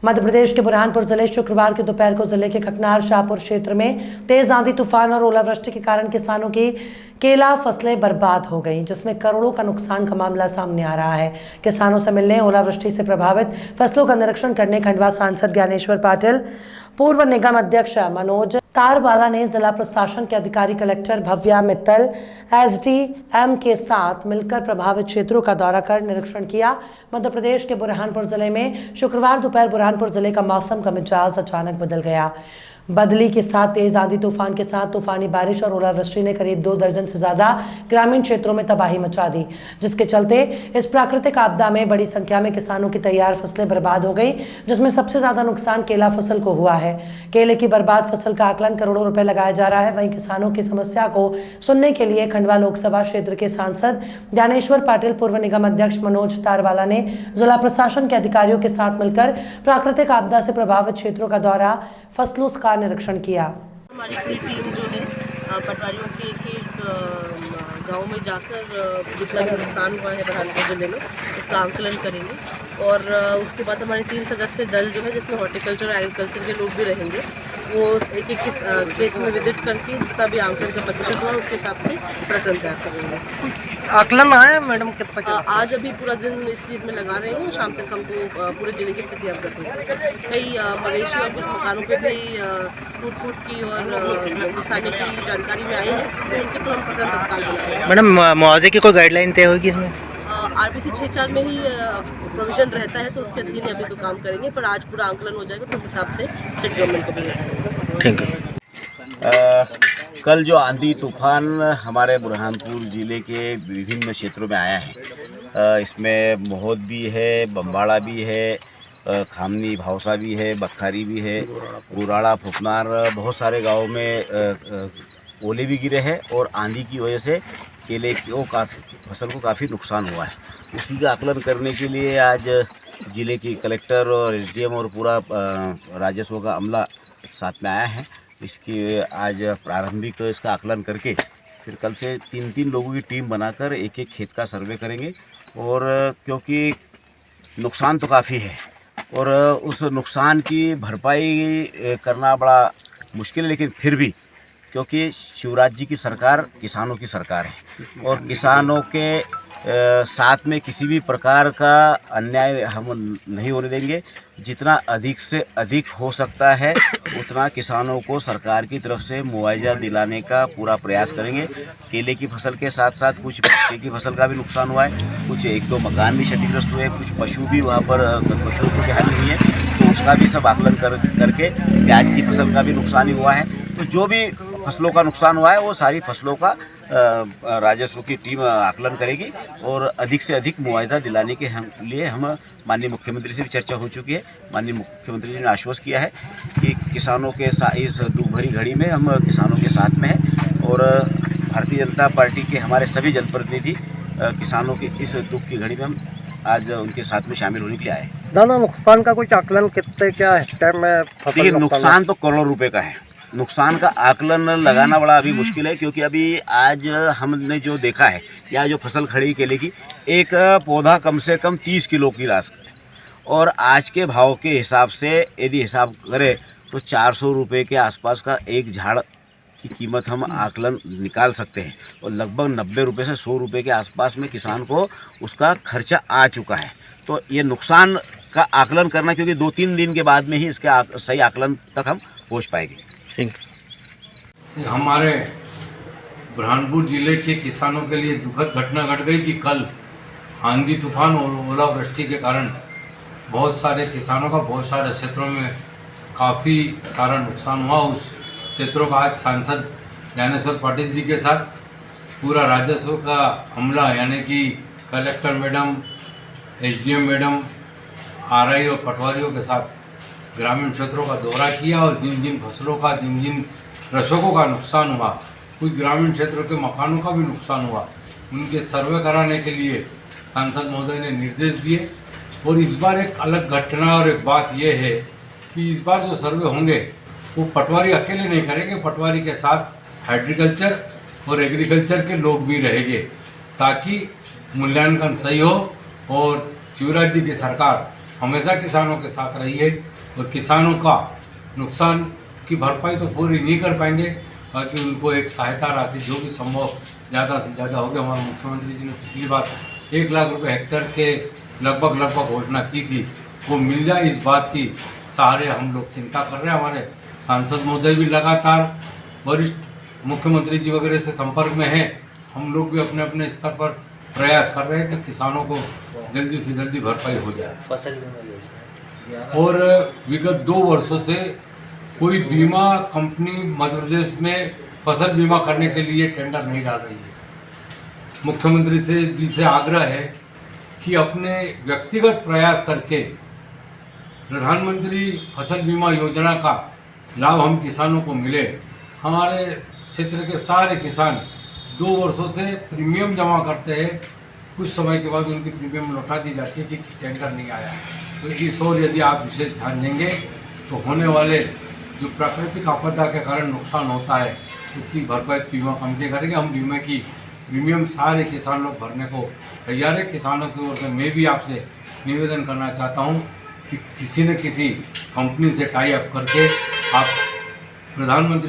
मध्य प्रदेश के बुरहानपुर जिले शुक्रवार की दोपहर को जिले के खकनार शाहपुर क्षेत्र में तेज आंधी तूफान और ओलावृष्टि के कारण किसानों की केला फसलें बर्बाद हो गईं, जिसमें करोड़ों का नुकसान का मामला सामने आ रहा है। किसानों से मिलने, ओलावृष्टि से प्रभावित फसलों का निरीक्षण करने खंडवा सांसद ज्ञानेश्वर पाटिल, पूर्व निगम अध्यक्ष मनोज तारवाला ने जिला प्रशासन के अधिकारी कलेक्टर भव्या मित्तल, एसडीएम के साथ मिलकर प्रभावित क्षेत्रों का दौरा कर निरीक्षण किया। मध्य प्रदेश के बुरहानपुर जिले में शुक्रवार दोपहर बुरहानपुर जिले का मौसम का मिजाज अचानक बदल गया। बदली के साथ तेज आंधी तूफान के साथ तूफानी बारिश और ओलावृष्टि ने करीब 2 दर्जन से ज्यादा ग्रामीण क्षेत्रों में तबाही मचा दी, जिसके चलते इस प्राकृतिक आपदा में बड़ी संख्या में किसानों की तैयार फसलें बर्बाद हो गई, जिसमें सबसे ज्यादा नुकसान केला फसल को हुआ है। केले की बर्बाद फसल का आकलन करोड़ों रुपए लगाया जा रहा है। वहीं किसानों की समस्या को सुनने के लिए खंडवा लोकसभा क्षेत्र के सांसद ज्ञानेश्वर पाटिल, पूर्व निगम अध्यक्ष मनोज तारवाला ने जिला प्रशासन के अधिकारियों के साथ मिलकर प्राकृतिक आपदा से प्रभावित क्षेत्रों का दौरा, फसलों का निरीक्षण किया। हमारी पूरी टीम जो है पटवारियों के एक गांव में जाकर जितना भी नुकसान हुआ है बुरहानपुर जिले में उसका आंकलन करेंगे और उसके बाद हमारे 3 सदस्यीय दल जो है, जिसमें हॉर्टिकल्चर और एग्रीकल्चर के लोग भी रहेंगे, वो एक खेत में विजिट करके जितना भी आंकलन का प्रतिशत हुआ उसके हिसाब से प्रकरण तैयार करेंगे। आकलन आया मैडम कितना? आज अभी पूरा दिन इस चीज़ में लगा रहे हैं। शाम तक हमको पूरे जिले की स्थिति अवगत होगी। कई मवेशी और कुछ मकानों पे भी टूट की और नुकसानी की जानकारी में आई है, तो उनके तो हम प्रकरण तत्काल बनाएंगे। मैडम मुआवजे की कोई गाइडलाइन तय होगी हमें? आरबीसी 6(4) में ही प्रोविजन रहता है, तो उसके अधीन अभी तो काम करेंगे, पर आज पूरा आंकलन हो जाएगा तो उस हिसाब से स्टेट गवर्नमेंट को भी बताएंगे। ठीक है। कल जो आंधी तूफान हमारे बुरहानपुर ज़िले के विभिन्न क्षेत्रों में आया है, इसमें मोहद भी है, बम्बाड़ा भी है, खामनी भावसा भी है, बखारी भी है, गुराड़ा, फुकनार, बहुत सारे गाँव में ओले भी गिरे हैं और आंधी की वजह से केले को फसल को काफ़ी नुकसान हुआ है। उसी का आकलन करने के लिए आज ज़िले की कलेक्टर और एसडीएम और पूरा राजस्व का अमला साथ में आया है। इसकी आज प्रारंभिक इसका आकलन करके फिर कल से 3-3 लोगों की टीम बनाकर एक खेत का सर्वे करेंगे, और क्योंकि नुकसान तो काफ़ी है और उस नुकसान की भरपाई करना बड़ा मुश्किल है, लेकिन फिर भी क्योंकि शिवराज जी की सरकार किसानों की सरकार है और किसानों के साथ में किसी भी प्रकार का अन्याय हम नहीं होने देंगे। जितना अधिक से अधिक हो सकता है उतना किसानों को सरकार की तरफ से मुआवजा दिलाने का पूरा प्रयास करेंगे। केले की फसल के साथ साथ कुछ मक्के की फसल का भी नुकसान हुआ है, कुछ 1-2 मकान भी क्षतिग्रस्त हुए, कुछ पशु भी वहाँ पर पशुओं को भी हानि हुई है, तो उसका भी सब आकलन करके प्याज की फसल का भी नुकसान ही हुआ है। तो जो भी फसलों का नुकसान हुआ है वो सारी फसलों का राजस्व की टीम आकलन करेगी और अधिक से अधिक मुआवजा दिलाने के लिए हम माननीय मुख्यमंत्री से भी चर्चा हो चुकी है। माननीय मुख्यमंत्री जी ने आश्वस्त किया है कि किसानों के इस दुख भरी घड़ी में हम किसानों के साथ में हैं और भारतीय जनता पार्टी के हमारे सभी जनप्रतिनिधि किसानों के इस दुख की घड़ी में हम आज उनके साथ में शामिल होने के लिए आए। दादा, नुकसान का कुछ आकलन कितने क्या है टाइम में? देखिए, नुकसान तो करोड़ों रुपए का है। नुकसान का आकलन लगाना बड़ा अभी मुश्किल है, क्योंकि अभी आज हमने जो देखा है या जो फसल खड़ी केले की, एक पौधा कम से कम 30 किलो की रास और आज के भाव के हिसाब से यदि हिसाब करें तो 400 रुपये के आसपास का एक झाड़ की कीमत हम आकलन निकाल सकते हैं और लगभग 90 रुपये से 100 रुपये के आसपास में किसान को उसका खर्चा आ चुका है। तो ये नुकसान का आकलन करना, क्योंकि 2-3 दिन के बाद में ही इसके सही आकलन तक हम पहुँच पाएंगे। हमारे बुरहानपुर जिले के किसानों के लिए दुखद घटना घट गई कि कल आंधी तूफान और ओलावृष्टि के कारण बहुत सारे किसानों का बहुत सारे क्षेत्रों में काफ़ी सारा नुकसान हुआ। उस क्षेत्रों का आज सांसद ज्ञानेश्वर पाटिल जी के साथ पूरा राजस्व का अमला यानी कि collector madam, SDM madam, RI और पटवारियों के साथ ग्रामीण क्षेत्रों का दौरा किया और जिन जिन फसलों का, जिन जिन कृषकों का नुकसान हुआ, कुछ ग्रामीण क्षेत्रों के मकानों का भी नुकसान हुआ, उनके सर्वे कराने के लिए सांसद महोदय ने निर्देश दिए। और इस बार एक अलग घटना और एक बात यह है कि इस बार जो सर्वे होंगे वो पटवारी अकेले नहीं करेंगे, पटवारी के साथ हॉर्टिकल्चर और एग्रीकल्चर के लोग भी रहेंगे, ताकि मूल्यांकन सही हो और शिवराज जी की सरकार हमेशा किसानों के साथ रही है और किसानों का नुकसान की भरपाई तो पूरी नहीं कर पाएंगे, बाकी उनको एक सहायता राशि जो भी संभव ज़्यादा से ज़्यादा होगी। हमारे मुख्यमंत्री जी ने पिछली बार 1 लाख रुपए हेक्टेयर के लगभग घोषणा की थी, वो मिल जाए इस बात की सहारे हम लोग चिंता कर रहे हैं। हमारे सांसद महोदय भी लगातार वरिष्ठ मुख्यमंत्री जी वगैरह से संपर्क में हैं। हम लोग भी अपने अपने स्तर पर प्रयास कर रहे हैं कि किसानों को जल्दी से जल्दी भरपाई हो जाए। फसल बीमा योजना और विगत 2 वर्षों से कोई बीमा कंपनी मध्य प्रदेश में फसल बीमा करने के लिए टेंडर नहीं डाल रही है। मुख्यमंत्री जी से आग्रह है कि अपने व्यक्तिगत प्रयास करके प्रधानमंत्री फसल बीमा योजना का लाभ हम किसानों को मिले। हमारे क्षेत्र के सारे किसान 2 वर्षों से प्रीमियम जमा करते हैं, कुछ समय के बाद उनकी प्रीमियम लौटा दी जाती है कि टेंडर नहीं आया। तो इस ओर यदि आप विशेष ध्यान देंगे तो होने वाले जो प्राकृतिक आपदा के कारण नुकसान होता है उसकी भरपाई बीमा कंपनी करेंगे। हम बीमा की प्रीमियम सारे किसान लोग भरने को तैयार है। किसानों की ओर से मैं भी आपसे निवेदन करना चाहता हूं कि किसी न किसी कंपनी से टाई अप करके आप प्रधानमंत्री